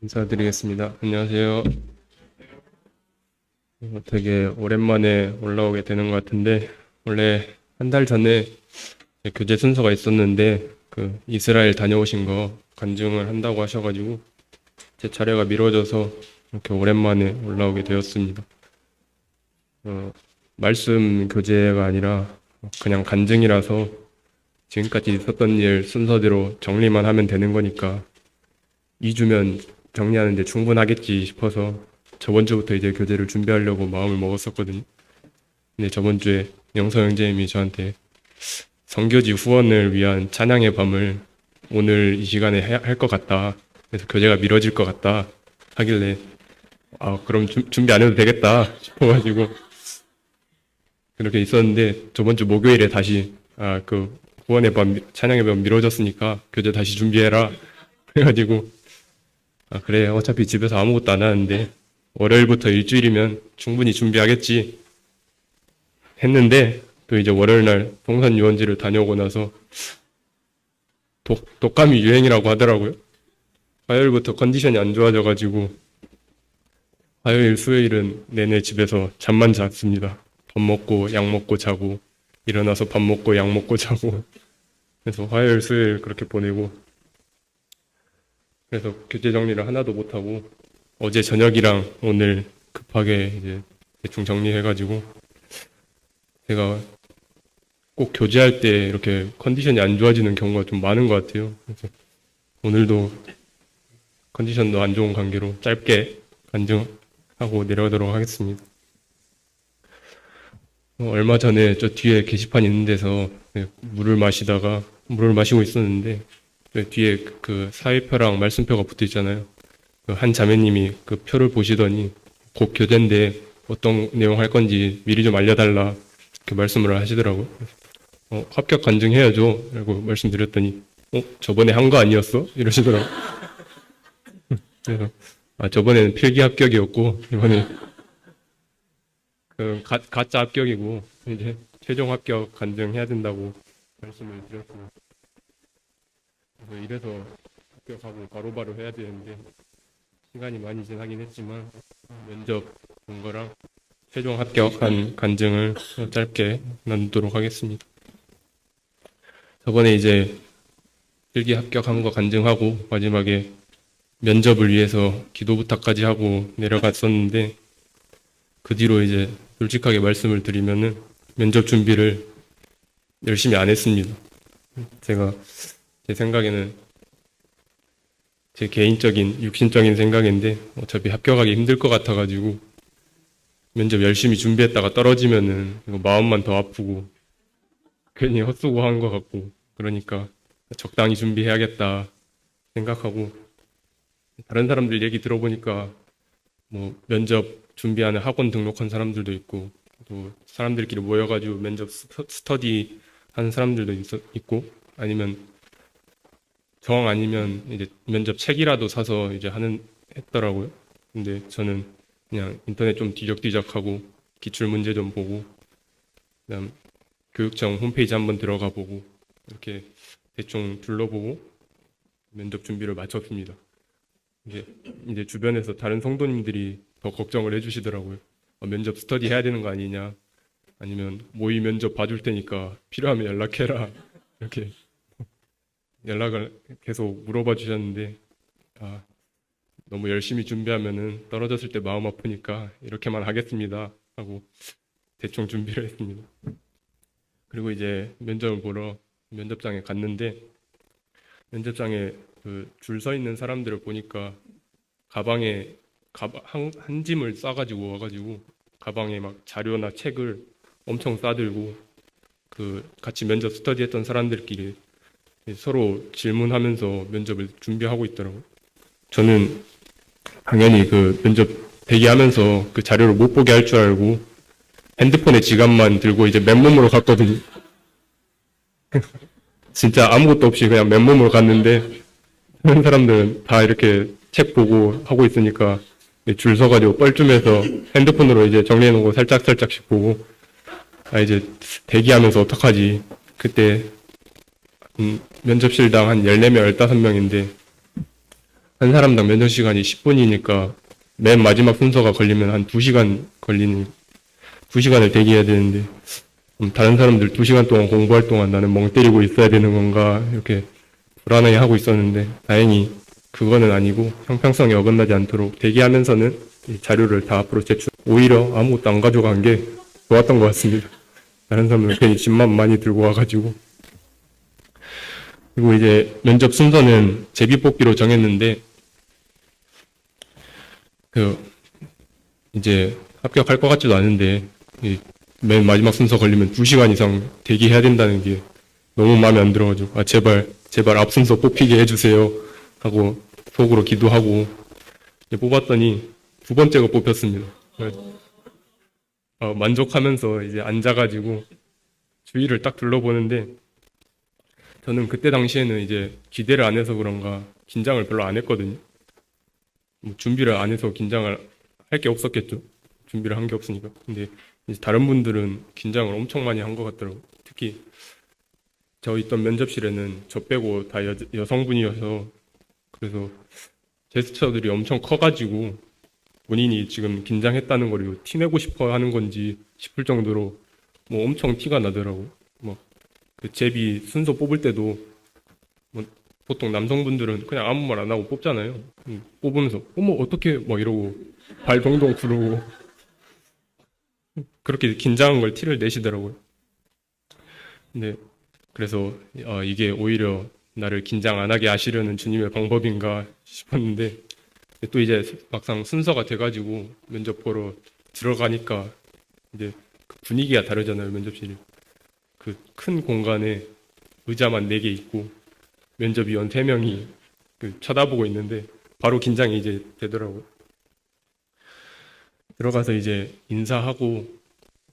인사드리겠습니다. 안녕하세요. 되게 오랜만에 올라오게 되는 것 같은데, 원래 한 달 전에 교재 순서가 있었는데, 그 이스라엘 다녀오신 거 간증을 한다고 하셔가지고, 제 차례가 미뤄져서 이렇게 오랜만에 올라오게 되었습니다. 말씀 교재가 아니라 그냥 간증이라서 지금까지 있었던 일 순서대로 정리만 하면 되는 거니까 2주면 정리하는데 충분하겠지 싶어서 저번 주부터 이제 교재를 준비하려고 마음을 먹었었거든요. 근데 저번 주에 영서 형제님이 저한테 선교지 후원을 위한 찬양의 밤을 오늘 이 시간에 할 것 같다. 그래서 교재가 미뤄질 것 같다 하길래 그럼 준비 안 해도 되겠다 싶어가지고 그렇게 있었는데 저번 주 목요일에 다시 그 후원의 밤 찬양의 밤 미뤄졌으니까 교재 다시 준비해라 그래가지고 그래 어차피 집에서 아무것도 안 하는데 월요일부터 일주일이면 충분히 준비하겠지 했는데 또 이제 월요일 날 동산 유원지를 다녀오고 나서 독감이 유행이라고 하더라고요. 화요일부터 컨디션이 안 좋아져가지고 화요일 수요일은 내내 집에서 잠만 잤습니다. 밥 먹고 약 먹고 자고 일어나서 밥 먹고 약 먹고 자고 그래서 화요일 수요일 그렇게 보내고 그래서 교재 정리를 하나도 못하고 어제 저녁이랑 오늘 급하게 이제 대충 정리해가지고 제가 꼭 교제할 때 이렇게 컨디션이 안 좋아지는 경우가 좀 많은 것 같아요. 그래서 오늘도 컨디션도 안 좋은 관계로 짧게 간증하고 내려가도록 하겠습니다. 얼마 전에 저 뒤에 게시판 있는 데서 물을 마시고 있었는데 뒤에 그 사회표랑 말씀표가 붙어 있잖아요. 한 자매님이 그 표를 보시더니 곧 교재인데 어떤 내용 할 건지 미리 좀 알려달라 이렇게 말씀을 하시더라고요. 합격 간증해야죠 라고 말씀드렸더니 저번에 한 거 아니었어? 이러시더라고요. 그래서 저번에는 필기 합격이었고 이번에 그 가짜 합격이고 이제 최종 합격 간증해야 된다고 말씀을 드렸습니다. 그래서 이래서 합격하고 바로바로 해야 되는데 시간이 많이 지나긴 했지만 면접 본 거랑 최종 합격한 간증을 짧게 나누도록 하겠습니다. 저번에 이제 필기 합격한 거 간증하고 마지막에 면접을 위해서 기도 부탁까지 하고 내려갔었는데 그 뒤로 이제 솔직하게 말씀을 드리면은 면접 준비를 열심히 안 했습니다. 제가 제 생각에는 제 개인적인 육신적인 생각인데 어차피 합격하기 힘들 것 같아가지고 면접 열심히 준비했다가 떨어지면은 이거 마음만 더 아프고 괜히 헛수고한 것 같고 그러니까 적당히 준비해야겠다 생각하고 다른 사람들 얘기 들어보니까 뭐 면접 준비하는 학원 등록한 사람들도 있고 또 사람들끼리 모여가지고 면접 스터디 하는 사람들도 있고 아니면 정 아니면 이제 면접 책이라도 사서 이제 했더라고요. 근데 저는 그냥 인터넷 좀 뒤적뒤적하고 기출 문제 좀 보고 그다음 교육청 홈페이지 한번 들어가 보고 이렇게 대충 둘러보고 면접 준비를 마쳤습니다. 이제 주변에서 다른 성도님들이 더 걱정을 해주시더라고요. 면접 스터디 해야 되는 거 아니냐? 아니면 모의 면접 봐줄 테니까 필요하면 연락해라. 이렇게 연락을 계속 물어봐 주셨는데 너무 열심히 준비하면은 떨어졌을 때 마음 아프니까 이렇게만 하겠습니다 하고 대충 준비를 했습니다. 그리고 이제 면접을 보러 면접장에 갔는데 면접장에 그 줄 서 있는 사람들을 보니까 가방에 한 짐을 싸가지고 와가지고 가방에 막 자료나 책을 엄청 싸들고 그 같이 면접 스터디했던 사람들끼리 서로 질문하면서 면접을 준비하고 있더라고요. 저는 당연히 그 면접 대기하면서 그 자료를 못 보게 할 줄 알고 핸드폰에 지갑만 들고 이제 맨몸으로 갔거든요. 진짜 아무것도 없이 그냥 맨몸으로 갔는데 다른 사람들은 다 이렇게 책 보고 하고 있으니까 줄 서가지고 뻘쭘해서 핸드폰으로 이제 정리해놓은 거 살짝씩 보고 이제 대기하면서 어떡하지. 그때 면접실당 한 14명, 15명인데 한 사람당 면접 시간이 10분이니까 맨 마지막 순서가 걸리면 한 2시간 걸리는, 2시간을 대기해야 되는데, 다른 사람들 2시간 동안 공부할 동안 나는 멍 때리고 있어야 되는 건가, 이렇게 불안해 하고 있었는데, 다행히 그거는 아니고 형평성에 어긋나지 않도록 대기하면서는 이 자료를 다 앞으로 제출, 오히려 아무것도 안 가져간 게 좋았던 것 같습니다. 다른 사람들은 괜히 짐만 많이 들고 와가지고. 그리고 이제 면접 순서는 제비뽑기로 정했는데, 이제 합격할 것 같지도 않은데, 맨 마지막 순서 걸리면 2시간 이상 대기해야 된다는 게 너무 마음에 안 들어가지고, 제발 앞 순서 뽑히게 해주세요 하고 속으로 기도하고, 이제 뽑았더니 2번째가 뽑혔습니다. 만족하면서 이제 앉아가지고 주위를 딱 둘러보는데, 저는 그때 당시에는 이제 기대를 안 해서 그런가 긴장을 별로 안 했거든요. 뭐 준비를 안 해서 긴장을 할 게 없었겠죠. 준비를 한 게 없으니까. 근데 이제 다른 분들은 긴장을 엄청 많이 한 것 같더라고요. 특히 저 있던 면접실에는 저 빼고 다 여성분이어서, 그래서 제스처들이 엄청 커가지고 본인이 지금 긴장했다는 걸 티내고 싶어 하는 건지 싶을 정도로 뭐 엄청 티가 나더라고요. 뭐 그 제비 순서 뽑을 때도 뭐 보통 남성분들은 그냥 아무 말 안 하고 뽑잖아요. 뽑으면서 어머 어떻게 막 이러고 발 동동 구르고 그렇게 긴장한 걸 티를 내시더라고요. 근데 그래서 이게 오히려 나를 긴장 안 하게 하시려는 주님의 방법인가 싶었는데, 또 이제 막상 순서가 돼가지고 면접 보러 들어가니까 이제 그 분위기가 다르잖아요. 면접실이 그 큰 공간에 의자만 4개 있고 면접위원 3명이 쳐다보고 있는데 바로 긴장이 이제 되더라고요. 들어가서 이제 인사하고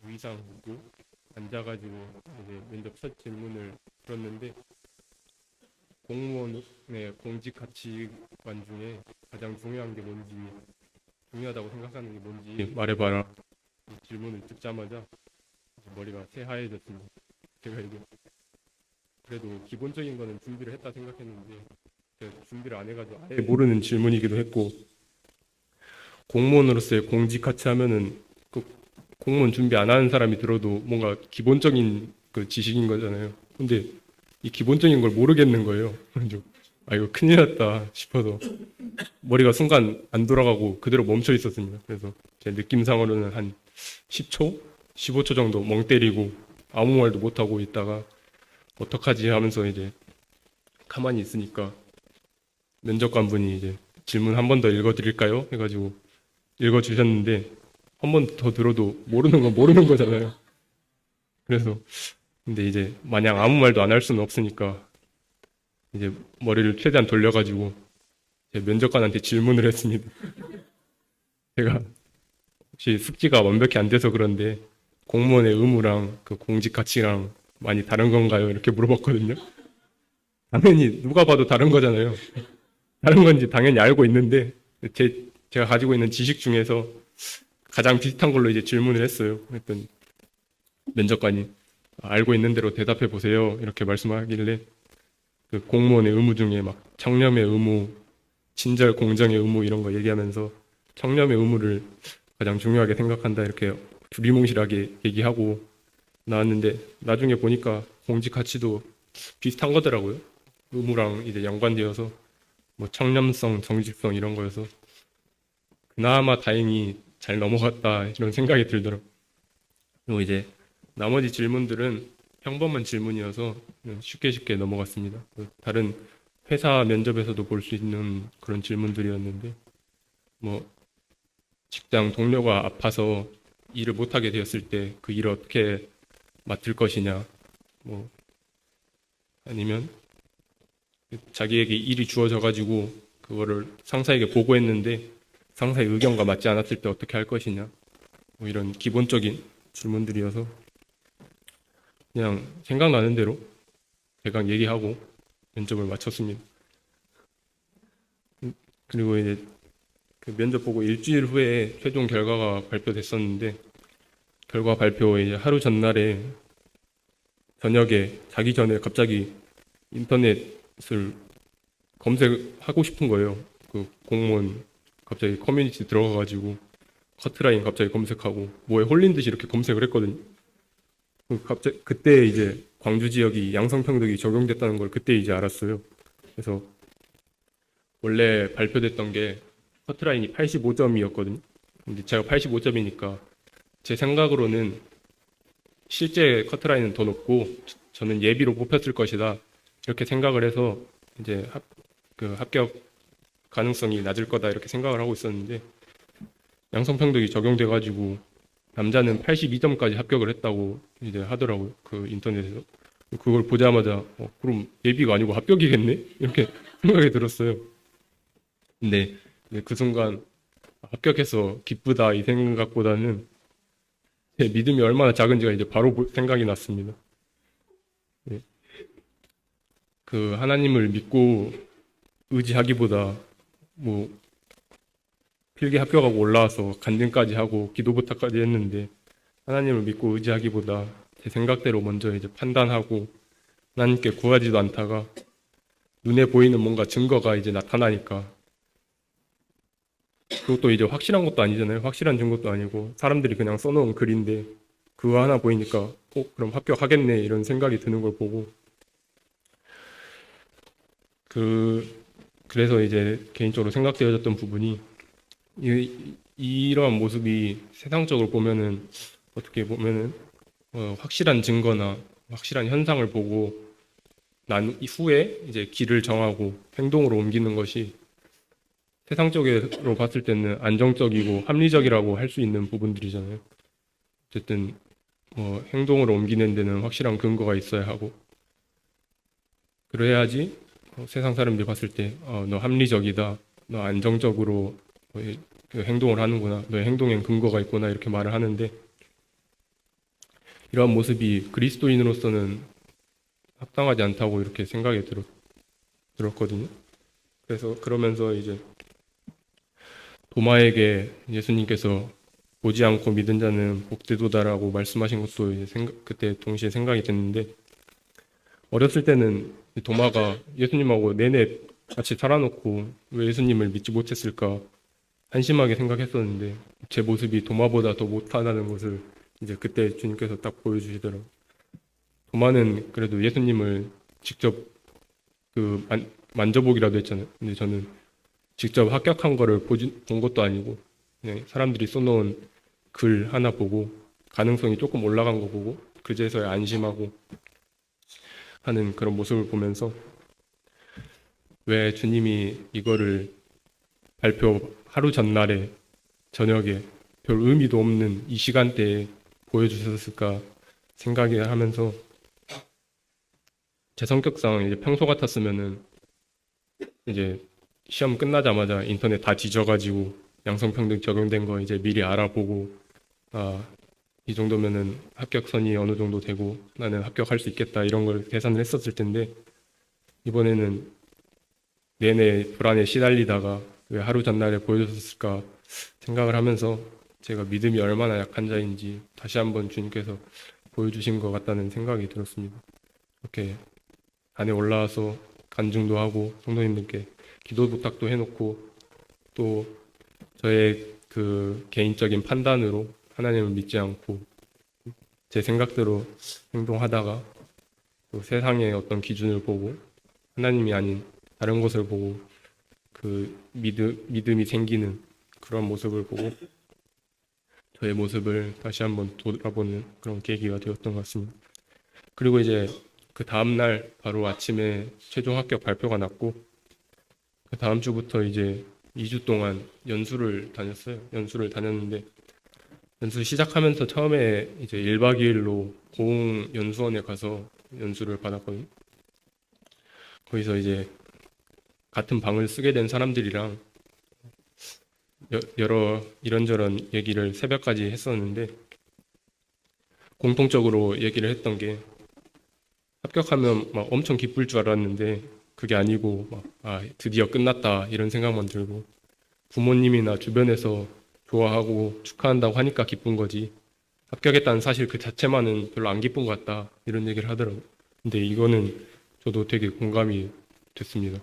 의상 입고 앉아가지고 이제 면접 첫 질문을 들었는데, 공무원의 공직 가치관 중에 가장 중요한 게 뭔지, 중요하다고 생각하는 게 뭔지 말해봐라. 이 질문을 듣자마자 머리가 새하얘졌습니다. 제가 이제 그래도 기본적인 거는 준비를 했다 생각했는데 제가 준비를 안 해가지고 아예 모르는 질문이기도 했고, 공무원으로서의 공직 가치 하면은 그 공무원 준비 안 하는 사람이 들어도 뭔가 기본적인 그 지식인 거잖아요. 근데 이 기본적인 걸 모르겠는 거예요. 이거 큰일 났다 싶어서 머리가 순간 안 돌아가고 그대로 멈춰 있었습니다. 그래서 제 느낌상으로는 한 10초? 15초 정도 멍 때리고 아무 말도 못하고 있다가 어떡하지 하면서 이제 가만히 있으니까 면접관분이 이제 질문 한 번 더 읽어드릴까요? 해가지고 읽어주셨는데, 한 번 더 들어도 모르는 건 모르는 거잖아요. 그래서 근데 이제 마냥 아무 말도 안 할 수는 없으니까 이제 머리를 최대한 돌려가지고 면접관한테 질문을 했습니다. 제가 혹시 숙지가 완벽히 안 돼서 그런데 공무원의 의무랑 그 공직 가치랑 많이 다른 건가요? 이렇게 물어봤거든요. 당연히 누가 봐도 다른 거잖아요. 다른 건지 당연히 알고 있는데 제가 가지고 있는 지식 중에서 가장 비슷한 걸로 이제 질문을 했어요. 그랬더니 면접관이 알고 있는 대로 대답해 보세요. 이렇게 말씀하길래 그 공무원의 의무 중에 막 청렴의 의무, 친절 공정의 의무 이런 거 얘기하면서 청렴의 의무를 가장 중요하게 생각한다 이렇게 두리뭉실하게 얘기하고 나왔는데, 나중에 보니까 공직 가치도 비슷한 거더라고요. 의무랑 이제 연관되어서 뭐 청렴성, 정직성 이런 거여서 그나마 다행히 잘 넘어갔다 이런 생각이 들더라고요. 그리고 이제 나머지 질문들은 평범한 질문이어서 쉽게 넘어갔습니다. 다른 회사 면접에서도 볼 수 있는 그런 질문들이었는데, 뭐 직장 동료가 아파서 일을 못하게 되었을 때 그 일을 어떻게 맡을 것이냐, 뭐 아니면 자기에게 일이 주어져 가지고 그거를 상사에게 보고했는데 상사의 의견과 맞지 않았을 때 어떻게 할 것이냐, 뭐 이런 기본적인 질문들이어서 그냥 생각나는 대로 대강 얘기하고 면접을 마쳤습니다. 그리고 이제 그 면접 보고 일주일 후에 최종 결과가 발표됐었는데, 결과 발표 이제 하루 전날에 저녁에 자기 전에 갑자기 인터넷을 검색하고 싶은 거예요. 그 공무원 갑자기 커뮤니티 들어가가지고 커트라인 갑자기 검색하고 뭐에 홀린 듯이 이렇게 검색을 했거든요. 갑자기 그때 이제 광주 지역이 양성평등이 적용됐다는 걸 그때 이제 알았어요. 그래서 원래 발표됐던 게 커트라인이 85점이었거든요. 근데 제가 85점이니까 제 생각으로는 실제 커트라인은 더 높고 저는 예비로 뽑혔을 것이다. 이렇게 생각을 해서 이제 합격 가능성이 낮을 거다 이렇게 생각을 하고 있었는데 양성평등이 적용돼가지고 남자는 82점까지 합격을 했다고 이제 하더라고요. 그 인터넷에서. 그걸 보자마자 그럼 예비가 아니고 합격이겠네? 이렇게 생각이 들었어요. 근데 그 순간 합격해서 기쁘다 이 생각보다는 제 믿음이 얼마나 작은지가 이제 바로 생각이 났습니다. 네. 그 하나님을 믿고 의지하기보다 뭐 필기 합격하고 올라와서 간증까지 하고 기도 부탁까지 했는데 하나님을 믿고 의지하기보다 제 생각대로 먼저 이제 판단하고 하나님께 구하지도 않다가 눈에 보이는 뭔가 증거가 이제 나타나니까 그것도 이제 확실한 것도 아니잖아요. 확실한 증거도 아니고 사람들이 그냥 써놓은 글인데 그거 하나 보이니까 그럼 합격하겠네 이런 생각이 드는 걸 보고 그래서 이제 개인적으로 생각되어졌던 부분이 이러한 모습이 세상적으로 보면은 어떻게 보면은 확실한 증거나 확실한 현상을 보고 난 후에 이제 길을 정하고 행동으로 옮기는 것이 세상적으로 봤을 때는 안정적이고 합리적이라고 할 수 있는 부분들이잖아요. 어쨌든 행동으로 옮기는 데는 확실한 근거가 있어야 하고 그래야지 세상 사람들이 봤을 때 너 합리적이다, 너 안정적으로 그 행동을 하는구나, 너의 행동엔 근거가 있구나 이렇게 말을 하는데 이러한 모습이 그리스도인으로서는 합당하지 않다고 이렇게 생각이 들었거든요. 그래서 그러면서 이제 도마에게 예수님께서 보지 않고 믿은 자는 복되도다라고 말씀하신 것도 이제 그때 동시에 생각이 됐는데 어렸을 때는 도마가 예수님하고 내내 같이 살아놓고 왜 예수님을 믿지 못했을까 한심하게 생각했었는데 제 모습이 도마보다 더 못하다는 것을 이제 그때 주님께서 딱 보여주시더라고요. 도마는 그래도 예수님을 직접 만져보기라도 했잖아요. 근데 저는 직접 합격한 거를 본 것도 아니고 그냥 사람들이 써놓은 글 하나 보고 가능성이 조금 올라간 거 보고 그제서야 안심하고 하는 그런 모습을 보면서 왜 주님이 이거를 발표 하루 전날에 저녁에 별 의미도 없는 이 시간대에 보여주셨을까 생각이 하면서 제 성격상 이제 평소 같았으면은 이제 시험 끝나자마자 인터넷 다 뒤져가지고 양성평등 적용된 거 이제 미리 알아보고 이 정도면은 합격선이 어느 정도 되고 나는 합격할 수 있겠다 이런 걸 계산을 했었을 텐데 이번에는 내내 불안에 시달리다가 왜 하루 전날에 보여줬을까 생각을 하면서 제가 믿음이 얼마나 약한 자인지 다시 한번 주님께서 보여주신 것 같다는 생각이 들었습니다. 이렇게 안에 올라와서 간증도 하고 성도님들께 기도 부탁도 해놓고 또 저의 그 개인적인 판단으로 하나님을 믿지 않고 제 생각대로 행동하다가 또 세상의 어떤 기준을 보고 하나님이 아닌 다른 것을 보고 그 믿음이 생기는 그런 모습을 보고 저의 모습을 다시 한번 돌아보는 그런 계기가 되었던 것 같습니다. 그리고 이제 그 다음날 바로 아침에 최종 합격 발표가 났고 그 다음 주부터 이제 2주 동안 연수를 다녔어요. 연수를 다녔는데 연수 시작하면서 처음에 이제 1박 2일로 고흥연수원에 가서 연수를 받았거든요. 거기서 이제 같은 방을 쓰게 된 사람들이랑 여러 이런저런 얘기를 새벽까지 했었는데 공통적으로 얘기를 했던 게 합격하면 막 엄청 기쁠 줄 알았는데 그게 아니고 드디어 끝났다 이런 생각만 들고 부모님이나 주변에서 좋아하고 축하한다고 하니까 기쁜 거지 합격했다는 사실 그 자체만은 별로 안 기쁜 것 같다 이런 얘기를 하더라고요. 근데 이거는 저도 되게 공감이 됐습니다.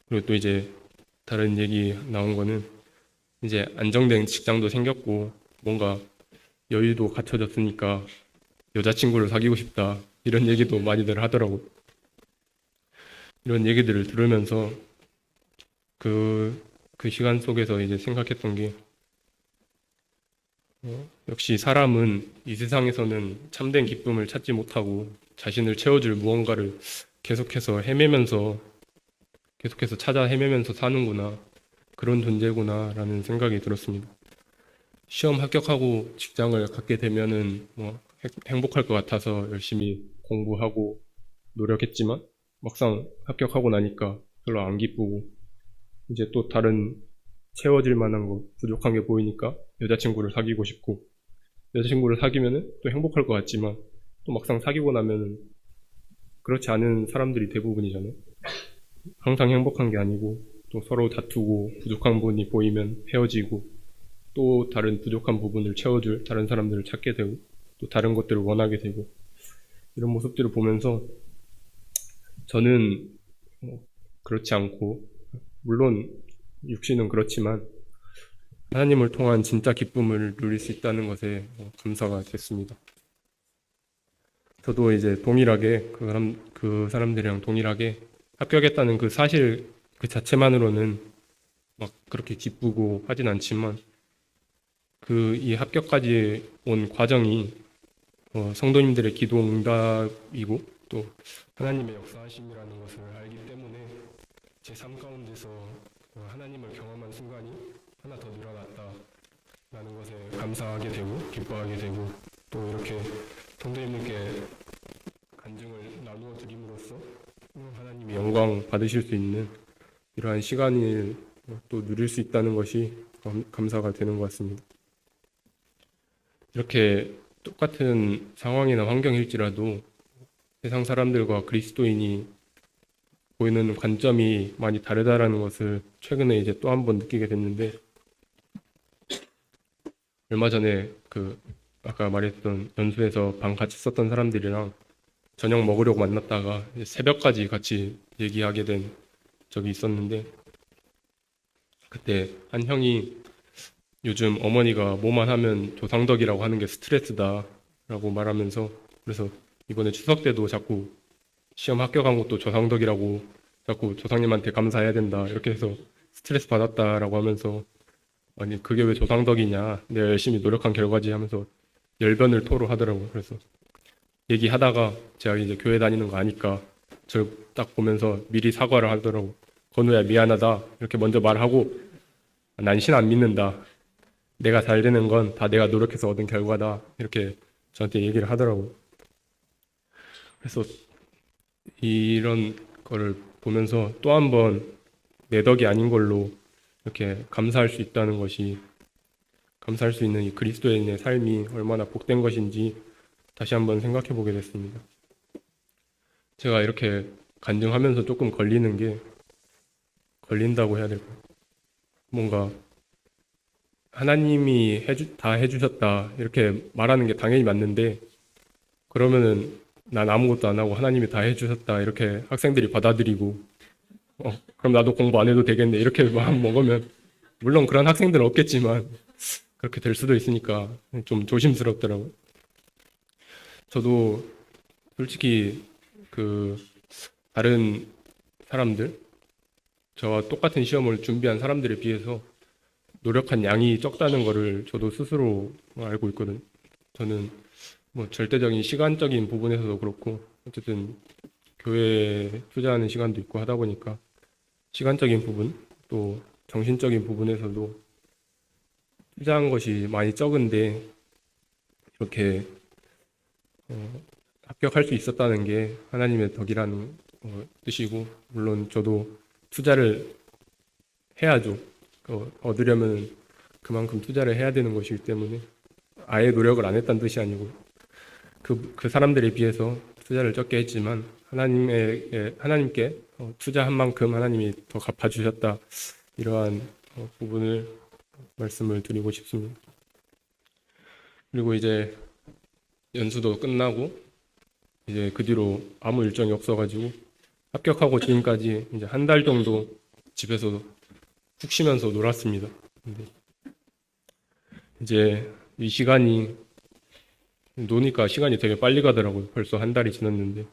그리고 또 이제 다른 얘기 나온 거는 이제 안정된 직장도 생겼고 뭔가 여유도 갖춰졌으니까 여자친구를 사귀고 싶다 이런 얘기도 많이들 하더라고. 이런 얘기들을 들으면서 그 시간 속에서 이제 생각했던 게 역시 사람은 이 세상에서는 참된 기쁨을 찾지 못하고 자신을 채워줄 무언가를 계속해서 헤매면서 계속해서 찾아 헤매면서 사는구나 그런 존재구나라는 생각이 들었습니다. 시험 합격하고 직장을 갖게 되면은 뭐 행복할 것 같아서 열심히 공부하고 노력했지만 막상 합격하고 나니까 별로 안 기쁘고 이제 또 다른 채워질 만한 거 부족한 게 보이니까 여자친구를 사귀고 싶고 여자친구를 사귀면은 또 행복할 것 같지만 또 막상 사귀고 나면은 그렇지 않은 사람들이 대부분이잖아요. 항상 행복한 게 아니고 또 서로 다투고 부족한 부분이 보이면 헤어지고 또 다른 부족한 부분을 채워줄 다른 사람들을 찾게 되고 또 다른 것들을 원하게 되고 이런 모습들을 보면서 저는 그렇지 않고 물론 육신은 그렇지만 하나님을 통한 진짜 기쁨을 누릴 수 있다는 것에 감사가 됐습니다. 저도 이제 동일하게 그 사람들이랑 동일하게 합격했다는 그 사실 그 자체만으로는 막 그렇게 기쁘고 하진 않지만 이 합격까지 온 과정이 성도님들의 기도 응답이고 또 하나님의 역사하심이라는 것을 알기 때문에 제 삶 가운데서 하나님을 경험한 순간이 하나 더 늘어났다라는 것에 감사하게 되고 기뻐하게 되고 또 이렇게 성도님들께 간증을 나누어 드림으로써 하나님이 영광 받으실 수 있는 이러한 시간을 또 누릴 수 있다는 것이 감사가 되는 것 같습니다. 이렇게 똑같은 상황이나 환경일지라도 세상 사람들과 그리스도인이 보이는 관점이 많이 다르다라는 것을 최근에 이제 또 한 번 느끼게 됐는데 얼마 전에 아까 말했던 연수에서 방 같이 썼던 사람들이랑 저녁 먹으려고 만났다가 새벽까지 같이 얘기하게 된 적이 있었는데 그때 한 형이 요즘 어머니가 뭐만 하면 조상덕이라고 하는 게 스트레스다라고 말하면서 그래서 이번에 추석 때도 자꾸 시험 합격한 것도 조상덕이라고 자꾸 조상님한테 감사해야 된다 이렇게 해서 스트레스 받았다라고 하면서 아니 그게 왜 조상덕이냐 내가 열심히 노력한 결과지 하면서 열변을 토로하더라고요. 그래서 얘기하다가 제가 이제 교회 다니는 거 아니까 저를 딱 보면서 미리 사과를 하더라고. 건우야 미안하다 이렇게 먼저 말하고 난 신 안 믿는다. 내가 잘 되는 건 다 내가 노력해서 얻은 결과다 이렇게 저한테 얘기를 하더라고. 그래서 이런 거를 보면서 또 한 번 내 덕이 아닌 걸로 이렇게 감사할 수 있다는 것이 감사할 수 있는 이 그리스도인의 삶이 얼마나 복된 것인지 다시 한번 생각해 보게 됐습니다. 제가 이렇게 간증하면서 조금 걸린다고 해야 될까요? 뭔가 하나님이 다 해주셨다 이렇게 말하는 게 당연히 맞는데 그러면은 난 아무것도 안 하고 하나님이 다 해주셨다 이렇게 학생들이 받아들이고 그럼 나도 공부 안 해도 되겠네 이렇게 마음 먹으면 물론 그런 학생들은 없겠지만 그렇게 될 수도 있으니까 좀 조심스럽더라고요. 저도 솔직히 다른 사람들 저와 똑같은 시험을 준비한 사람들에 비해서 노력한 양이 적다는 거를 저도 스스로 알고 있거든요. 저는 뭐 절대적인 시간적인 부분에서도 그렇고 어쨌든 교회에 투자하는 시간도 있고 하다 보니까 시간적인 부분 또 정신적인 부분에서도 투자한 것이 많이 적은데 이렇게 합격할 수 있었다는 게 하나님의 덕이라는 뜻이고 물론 저도 투자를 해야죠. 얻으려면 그만큼 투자를 해야 되는 것이기 때문에 아예 노력을 안 했다는 뜻이 아니고 그 사람들에 비해서 투자를 적게 했지만 하나님께 투자한 만큼 하나님이 더 갚아주셨다 이러한 부분을 말씀을 드리고 싶습니다. 그리고 이제 연수도 끝나고 이제 그 뒤로 아무 일정이 없어가지고 합격하고 지금까지 이제 한 달 정도 집에서 푹 쉬면서 놀았습니다. 근데 이제 이 시간이 노니까 시간이 되게 빨리 가더라고요. 벌써 한 달이 지났는데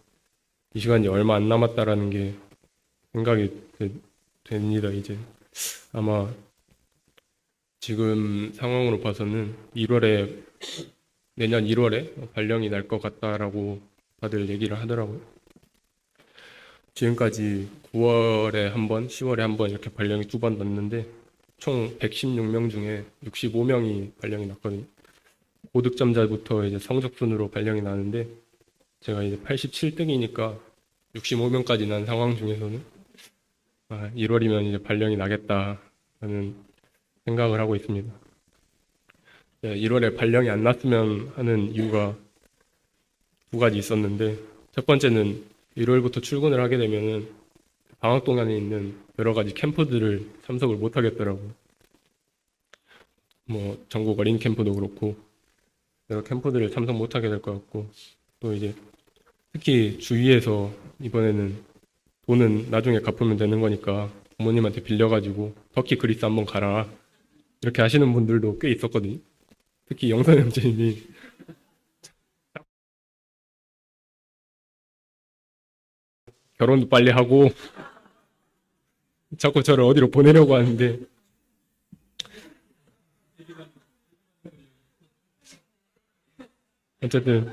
이 시간이 얼마 안 남았다라는 게 생각이 됩니다. 이제 아마 지금 상황으로 봐서는 내년 1월에 발령이 날 것 같다라고 다들 얘기를 하더라고요. 지금까지 9월에 한 번, 10월에 한 번 이렇게 발령이 두 번 났는데 총 116명 중에 65명이 발령이 났거든요. 고득점자부터 이제 성적 순으로 발령이 나는데 제가 이제 87등이니까 65명까지 난 상황 중에서는 1월이면 이제 발령이 나겠다라는 생각을 하고 있습니다. 1월에 발령이 안 났으면 하는 이유가 두 가지 있었는데 첫 번째는 1월부터 출근을 하게 되면은 방학 동안에 있는 여러 가지 캠프들을 참석을 못 하겠더라고요. 뭐 전국 어린 캠프도 그렇고 여러 캠프들을 참석 못 하게 될 것 같고 또 이제 특히 주위에서 이번에는 돈은 나중에 갚으면 되는 거니까 부모님한테 빌려가지고 터키 그리스 한번 가라 이렇게 하시는 분들도 꽤 있었거든요. 특히 영선 형제님이 결혼도 빨리 하고 자꾸 저를 어디로 보내려고 하는데 어쨌든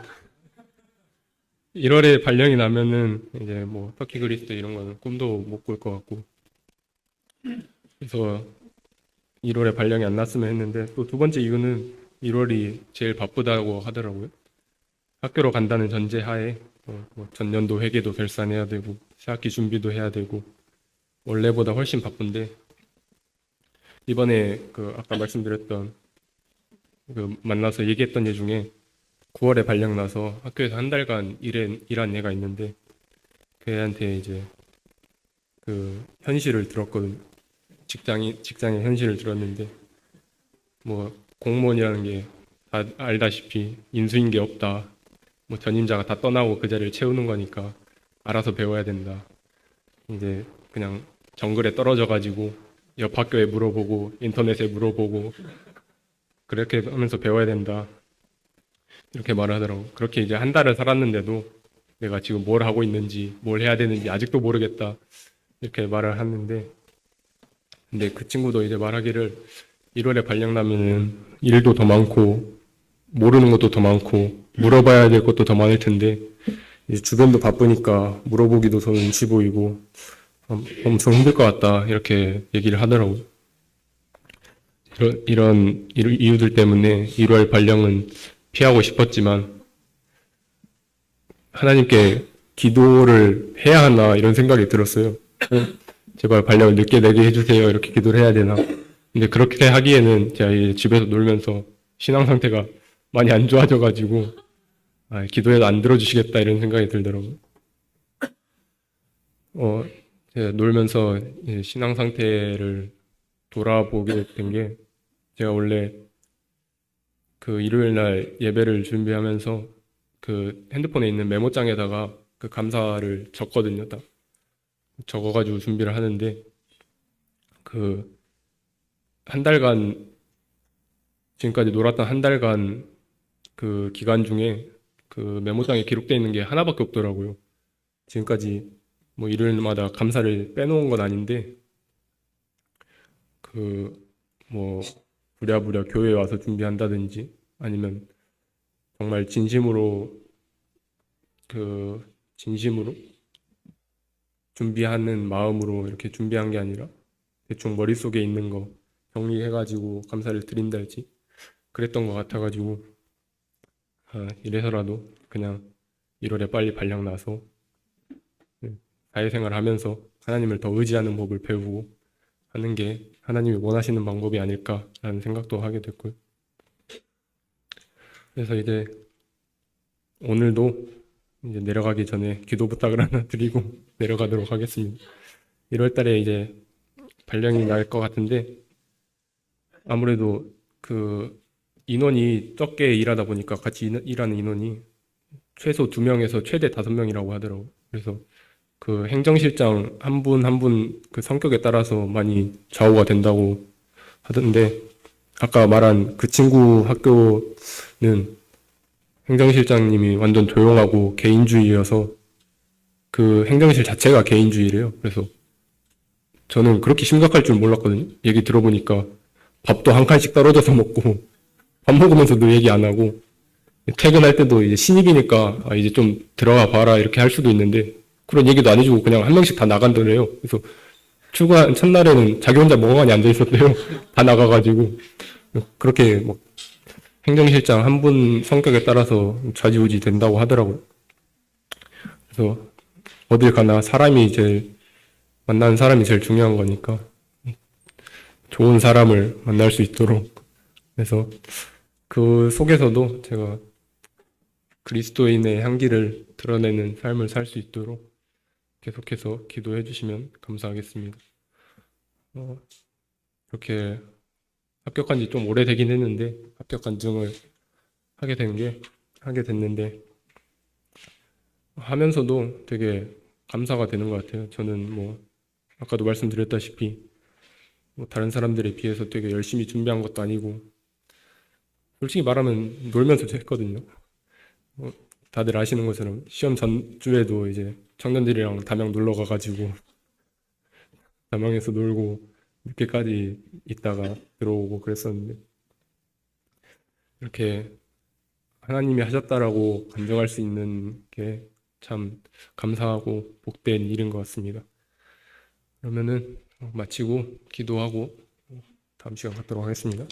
1월에 발령이 나면은 이제 뭐 터키 그리스 이런 거는 꿈도 못 꿀 것 같고 그래서 1월에 발령이 안 났으면 했는데 또 두 번째 이유는 1월이 제일 바쁘다고 하더라고요. 학교로 간다는 전제하에 뭐 전년도 회계도 결산해야 되고 새학기 준비도 해야 되고 원래보다 훨씬 바쁜데 이번에 그 아까 말씀드렸던 그 만나서 얘기했던 애 중에 9월에 발령 나서 학교에서 한 달간 일한 애가 있는데 그 애한테 이제 그 현실을 들었거든요. 직장의 현실을 들었는데 뭐 공무원이라는 게 다 알다시피 인수인 게 없다. 뭐 전임자가 다 떠나고 그 자리를 채우는 거니까 알아서 배워야 된다. 이제 그냥 정글에 떨어져 가지고 옆 학교에 물어보고 인터넷에 물어보고 그렇게 하면서 배워야 된다. 이렇게 말을 하더라고. 그렇게 이제 한 달을 살았는데도 내가 지금 뭘 하고 있는지, 뭘 해야 되는지 아직도 모르겠다. 이렇게 말을 하는데, 근데 그 친구도 이제 말하기를 1월에 발령 나면은 일도 더 많고, 모르는 것도 더 많고, 물어봐야 될 것도 더 많을 텐데, 이제 주변도 바쁘니까 물어보기도 더 눈치 보이고, 엄청 힘들 것 같다. 이렇게 얘기를 하더라고요. 이런 이유들 때문에 1월 발령은 피하고 싶었지만 하나님께 기도를 해야 하나 이런 생각이 들었어요. 제발 발령을 늦게 내게 해주세요. 이렇게 기도를 해야 되나. 근데 그렇게 하기에는 제가 이제 집에서 놀면서 신앙 상태가 많이 안 좋아져가지고 기도해도 안 들어주시겠다 이런 생각이 들더라고요. 제가 놀면서 신앙 상태를 돌아보게 된 게 제가 원래 그 일요일 날 예배를 준비하면서 그 핸드폰에 있는 메모장에다가 그 감사를 적거든요. 딱 적어가지고 준비를 하는데 그 한 달간 지금까지 놀았던 한 달간 그 기간 중에 그 메모장에 기록되어 있는 게 하나밖에 없더라고요. 지금까지 뭐 일요일마다 감사를 빼놓은 건 아닌데 그 뭐 부랴부랴 교회에 와서 준비한다든지 아니면 정말 진심으로 준비하는 마음으로 이렇게 준비한 게 아니라 대충 머릿속에 있는 거 정리해가지고 감사를 드린달지 그랬던 것 같아가지고 이래서라도 그냥 1월에 빨리 발령 나서 사회생활 하면서 하나님을 더 의지하는 법을 배우고 하는 게 하나님이 원하시는 방법이 아닐까라는 생각도 하게 됐고요. 그래서 이제 오늘도 이제 내려가기 전에 기도 부탁을 하나 드리고 내려가도록 하겠습니다. 1월 달에 이제 발령이 날 것 같은데 아무래도 그 인원이 적게 일하다 보니까 같이 일하는 인원이 최소 2명에서 최대 5명이라고 하더라고요. 그래서 그 행정실장 한 분 한 분 그 성격에 따라서 많이 좌우가 된다고 하던데, 아까 말한 그 친구 학교는 행정실장님이 완전 조용하고 개인주의여서 그 행정실 자체가 개인주의래요. 그래서 저는 그렇게 심각할 줄 몰랐거든요. 얘기 들어보니까 밥도 한 칸씩 떨어져서 먹고 밥 먹으면서도 얘기 안 하고 퇴근할 때도 이제 신입이니까 이제 좀 들어가 봐라 이렇게 할 수도 있는데 그런 얘기도 안 해주고 그냥 한 명씩 다 나간다래요. 그래서 출근한 첫날에는 자기 혼자 멍하니 앉아 있었대요. 다 나가가지고 그렇게 뭐 행정실장 한 분 성격에 따라서 좌지우지 된다고 하더라고요. 그래서 어딜 가나 만나는 사람이 제일 중요한 거니까 좋은 사람을 만날 수 있도록, 그래서 그 속에서도 제가 그리스도인의 향기를 드러내는 삶을 살 수 있도록 계속해서 기도해 주시면 감사하겠습니다. 이렇게 합격한 지 좀 오래되긴 했는데 합격 간증을 하게 됐는데 하면서도 되게 감사가 되는 것 같아요. 저는 뭐 아까도 말씀드렸다시피 뭐 다른 사람들에 비해서 되게 열심히 준비한 것도 아니고 솔직히 말하면 놀면서 했거든요. 다들 아시는 것처럼 시험 전주에도 이제 청년들이랑 담양 놀러 가가지고 담양에서 놀고 늦게까지 있다가 들어오고 그랬었는데 이렇게 하나님이 하셨다라고 간증할 수 있는 게 참 감사하고 복된 일인 것 같습니다. 그러면은 마치고 기도하고 다음 시간 갖도록 하겠습니다.